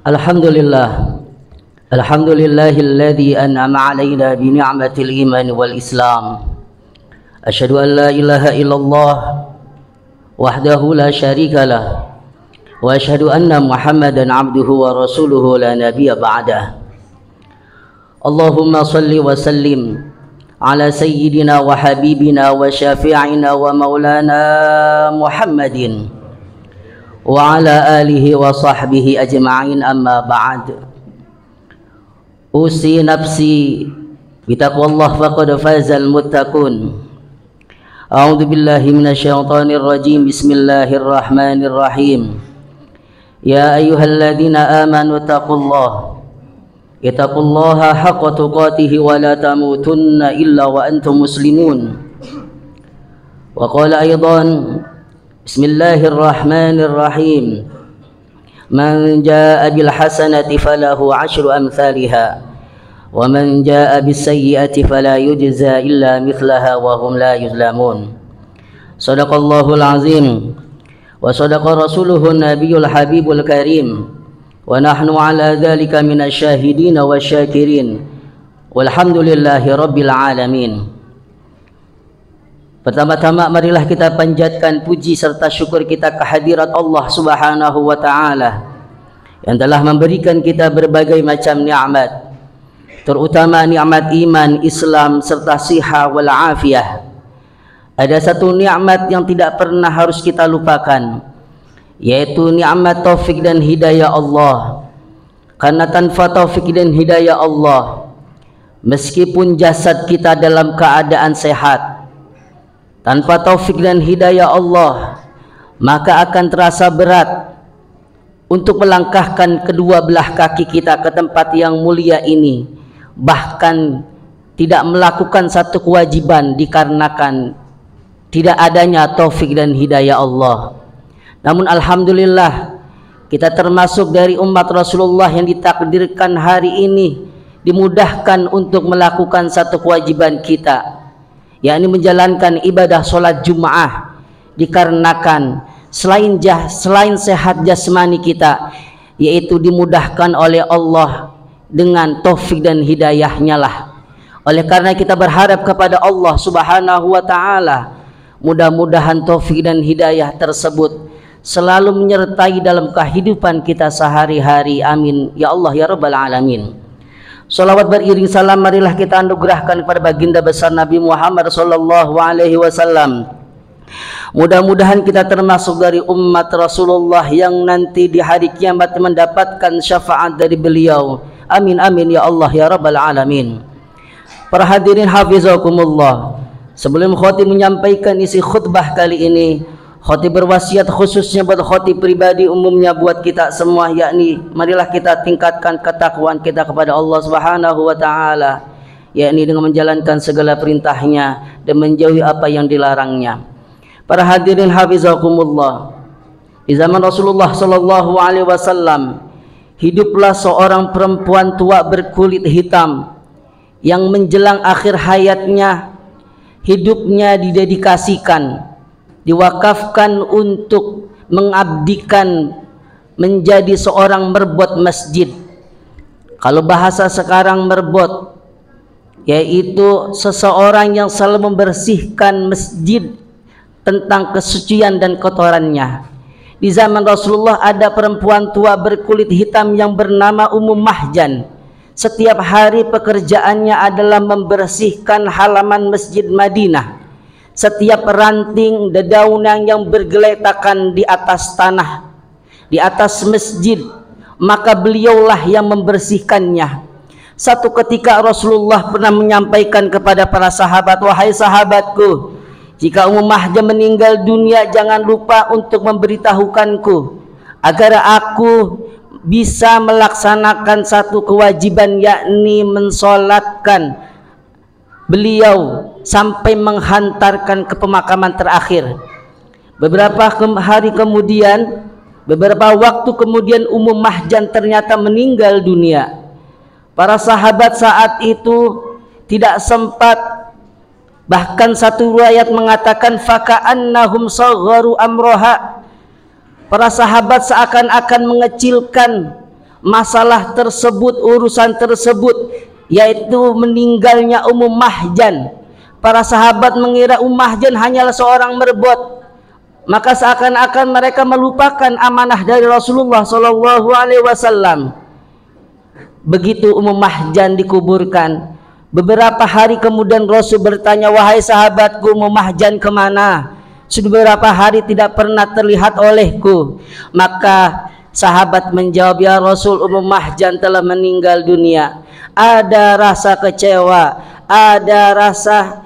Alhamdulillah. Alhamdulillahilladzi an'ama 'alaina bi ni'matil iman wal islam. Asyhadu an la ilaha illallah wahdahu la syarikalah wa asyhadu anna Muhammadan 'abduhu wa rasuluhu la nabiyya ba'dah. Allahumma shalli wa sallim ala sayyidina wa habibina wa syafi'ina wa maulana Muhammadin wa ala alihi wa sahbihi ajma'in, amma ba'd. Usi nafsi bitaqwallah faqad fazal muttaqun. A'udzu billahi minasyaitonir rajim. Bismillahirrahmanirrahim. Ya ayyuhalladzina amanu ittaqullaha haqqa tuqatih wa la tamutunna illa wa antum muslimun. Wa qala aidan Bismillahirrahmanirrahim. Man jaa bil hasanati falahu 'asyru amsalha wa man jaa bis sayyi'ati fala yujza illa mithlaha wa hum la yuzlamun. Shadaqallahul azim wa shadaqa rasuluhu nabiyul habibul karim wa nahnu ala dzalika minasyahidin wasyakirin walhamdulillahi rabbil alamin. Pertama-tama marilah kita panjatkan puji serta syukur kita kehadirat Allah Subhanahu wa taala yang telah memberikan kita berbagai macam nikmat, terutama nikmat iman, Islam serta siha wal afiyah. Ada satu nikmat yang tidak pernah harus kita lupakan, yaitu nikmat taufik dan hidayah Allah. Karena tanpa taufik dan hidayah Allah, meskipun jasad kita dalam keadaan sehat, tanpa taufik dan hidayah Allah, maka akan terasa berat untuk melangkahkan kedua belah kaki kita ke tempat yang mulia ini, bahkan tidak melakukan satu kewajiban dikarenakan tidak adanya taufik dan hidayah Allah. Namun alhamdulillah, kita termasuk dari umat Rasulullah yang ditakdirkan hari ini dimudahkan untuk melakukan satu kewajiban kita, yakni menjalankan ibadah sholat Jum'ah, dikarenakan selain sehat jasmani kita, yaitu dimudahkan oleh Allah dengan taufik dan hidayahnya lah. Oleh karena kita berharap kepada Allah Subhanahu wa ta'ala, mudah-mudahan taufik dan hidayah tersebut selalu menyertai dalam kehidupan kita sehari-hari. Amin ya Allah ya Rabbal alamin. Salawat beriring salam marilah kita anugerahkan kepada baginda besar Nabi Muhammad sallallahu alaihi wasallam. Mudah-mudahan kita termasuk dari umat Rasulullah yang nanti di hari kiamat mendapatkan syafaat dari beliau. Amin amin ya Allah ya Rabbal alamin. Para hadirin hafizakumullah, sebelum khatib menyampaikan isi khutbah kali ini, khatib berwasiat khususnya buat khatib pribadi, umumnya buat kita semua, yakni marilah kita tingkatkan ketakwaan kita kepada Allah Subhanahu wa taala, yakni dengan menjalankan segala perintahnya dan menjauhi apa yang dilarangnya. Para hadirin hafizakumullah, di zaman Rasulullah sallallahu alaihi wasallam hiduplah seorang perempuan tua berkulit hitam yang menjelang akhir hayatnya hidupnya didedikasikan, diwakafkan untuk mengabdikan menjadi seorang merbot masjid. Kalau bahasa sekarang merbot, yaitu seseorang yang selalu membersihkan masjid tentang kesucian dan kotorannya. Di zaman Rasulullah ada perempuan tua berkulit hitam yang bernama Ummu Mahjan. Setiap hari pekerjaannya adalah membersihkan halaman Masjid Madinah. Setiap ranting dedaunan yang bergeletakan di atas tanah, di atas masjid, maka beliaulah yang membersihkannya. Satu ketika Rasulullah pernah menyampaikan kepada para sahabat, wahai sahabatku, jika Ummu Mahjan meninggal dunia, jangan lupa untuk memberitahukanku agar aku bisa melaksanakan satu kewajiban, yakni mensolatkan beliau sampai menghantarkan ke pemakaman terakhir. Beberapa hari kemudian, beberapa waktu kemudian Ummu Mahjan ternyata meninggal dunia. Para sahabat saat itu tidak sempat, bahkan satu riwayat mengatakan faka'annahum sagharu amroha. Para sahabat seakan-akan mengecilkan masalah tersebut, urusan tersebut, yaitu meninggalnya Ummu Mahjan. Para sahabat mengira Ummu Mahjan hanyalah seorang merbot, maka seakan-akan mereka melupakan amanah dari Rasulullah Shallallahu Alaihi Wasallam. Begitu Ummu Mahjan dikuburkan, beberapa hari kemudian Rasul bertanya, wahai sahabatku, Ummu Mahjan kemana? Sudah beberapa hari tidak pernah terlihat olehku. Maka sahabat menjawab, ya Rasul, Ummu Mahjan telah meninggal dunia. Ada rasa kecewa, ada rasa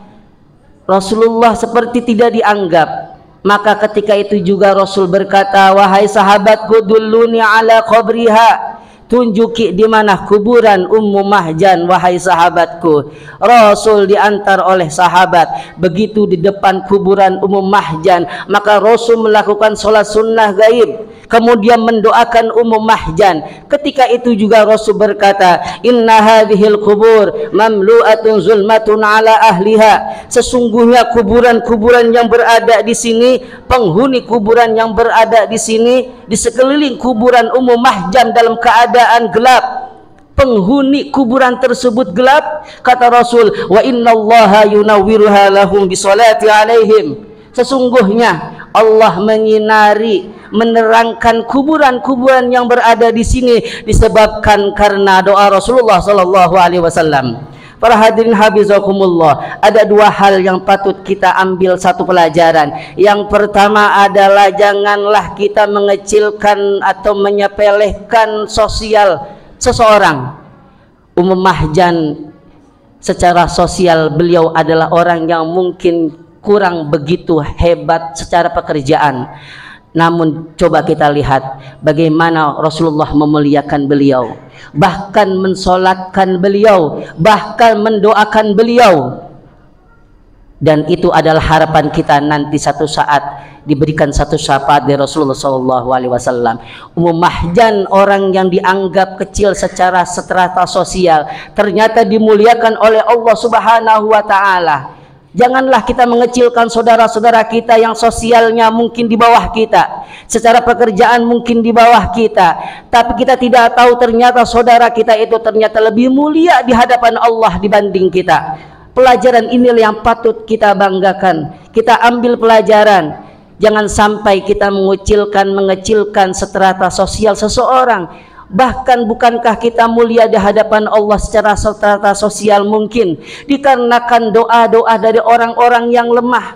Rasulullah seperti tidak dianggap. Maka ketika itu juga Rasul berkata, wahai sahabatku, dulluni ala qabriha, tunjuki di mana kuburan Ummu Mahjan, wahai sahabatku. Rasul diantar oleh sahabat, begitu di depan kuburan Ummu Mahjan, maka Rasul melakukan sholat sunnah gaib, kemudian mendoakan Ummu Mahjan. Ketika itu juga Rasul berkata, inna hadhil kubur mamlu'atun zulmatun ala ahliha, sesungguhnya kuburan-kuburan yang berada di sini, penghuni kuburan yang berada di sini, di sekeliling kuburan Ummu Mahjan dalam keadaan gelap. Penghuni kuburan tersebut gelap. Kata Rasul, wa innallaha yunawwiruha lahum bisolati alaihim, sesungguhnya Allah menyinari, menerangkan kuburan-kuburan yang berada di sini disebabkan karena doa Rasulullah Sallallahu Alaihi Wasallam. Para hadirin hafizakumullah, ada dua hal yang patut kita ambil satu pelajaran. Yang pertama adalah janganlah kita mengecilkan atau menyepelekan sosial seseorang. Ummu Mahjan secara sosial beliau adalah orang yang mungkin kurang begitu hebat secara pekerjaan. Namun coba kita lihat bagaimana Rasulullah memuliakan beliau, bahkan mensolatkan beliau, bahkan mendoakan beliau. Dan itu adalah harapan kita nanti satu saat diberikan satu syafaat dari Rasulullah SAW. Ummu Mahjan, orang yang dianggap kecil secara strata sosial, ternyata dimuliakan oleh Allah Subhanahu wa Ta'ala. Janganlah kita mengecilkan saudara-saudara kita yang sosialnya mungkin di bawah kita, secara pekerjaan mungkin di bawah kita, tapi kita tidak tahu ternyata saudara kita itu ternyata lebih mulia di hadapan Allah dibanding kita. Pelajaran inilah yang patut kita banggakan, kita ambil pelajaran. Jangan sampai kita mengecilkan strata sosial seseorang. Bahkan bukankah kita mulia di hadapan Allah secara strata sosial mungkin dikarenakan doa-doa dari orang-orang yang lemah.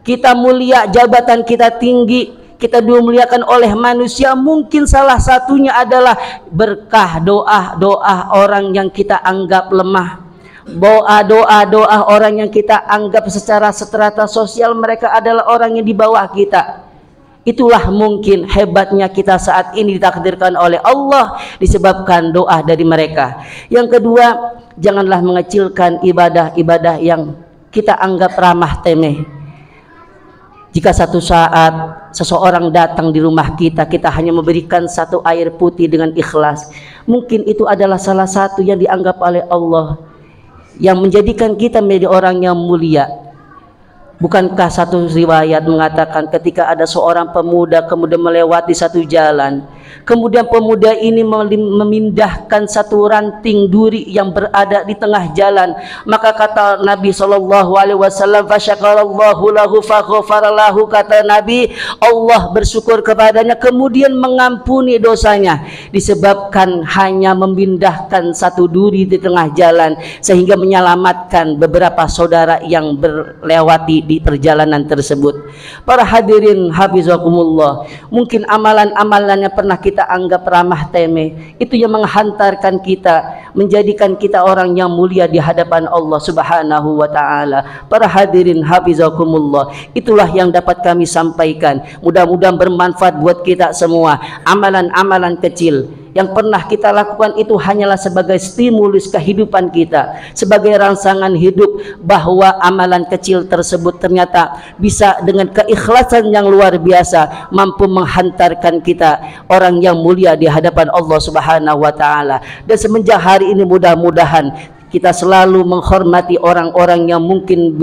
Kita mulia, jabatan kita tinggi, kita dimuliakan oleh manusia, mungkin salah satunya adalah berkah doa-doa orang yang kita anggap lemah. Doa orang yang kita anggap secara strata sosial mereka adalah orang yang di bawah kita. Itulah mungkin hebatnya kita saat ini ditakdirkan oleh Allah disebabkan doa dari mereka. Yang kedua, janganlah mengecilkan ibadah-ibadah yang kita anggap ramah temeh. Jika satu saat seseorang datang di rumah kita, kita hanya memberikan satu air putih dengan ikhlas, mungkin itu adalah salah satu yang dianggap oleh Allah yang menjadikan kita menjadi orang yang mulia. Bukankah satu riwayat mengatakan ketika ada seorang pemuda kemudian melewati satu jalan, kemudian pemuda ini memindahkan satu ranting duri yang berada di tengah jalan, maka kata Nabi SAW, fasyakarallahu lahu faghfaralahu, kata Nabi, Allah bersyukur kepadanya kemudian mengampuni dosanya disebabkan hanya memindahkan satu duri di tengah jalan sehingga menyelamatkan beberapa saudara yang berlewati di perjalanan tersebut. Para hadirin hafizakumullah, mungkin amalan-amalannya pernah kita anggap ramah temeh, itu yang menghantarkan kita, menjadikan kita orang yang mulia di hadapan Allah Subhanahu wa Ta'ala. Para hadirin hafizakumullah, itulah yang dapat kami sampaikan. Mudah-mudahan bermanfaat buat kita semua. Amalan-amalan kecil yang pernah kita lakukan itu hanyalah sebagai stimulus kehidupan kita, sebagai rangsangan hidup bahwa amalan kecil tersebut ternyata bisa dengan keikhlasan yang luar biasa mampu menghantarkan kita orang yang mulia di hadapan Allah Subhanahu wa Ta'ala. Dan semenjak hari ini mudah-mudahan kita selalu menghormati orang-orang yang mungkin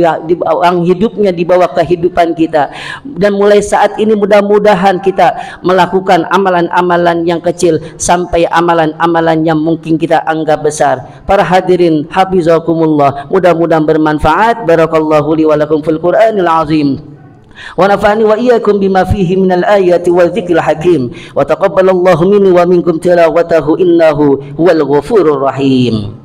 hidupnya di bawah kehidupan kita, dan mulai saat ini mudah-mudahan kita melakukan amalan-amalan yang kecil sampai amalan-amalan yang mungkin kita anggap besar. Para hadirin hafizakumullah, mudah-mudahan bermanfaat. Barakallahu li wa lakum fil Qur'anil azim, wa nafa'ani wa iyyakum bima fihi minal ayati wal dzikril hakim, wa taqabbalallahu minni wa minkum tilawatahu innahu huwal ghafurur rahim.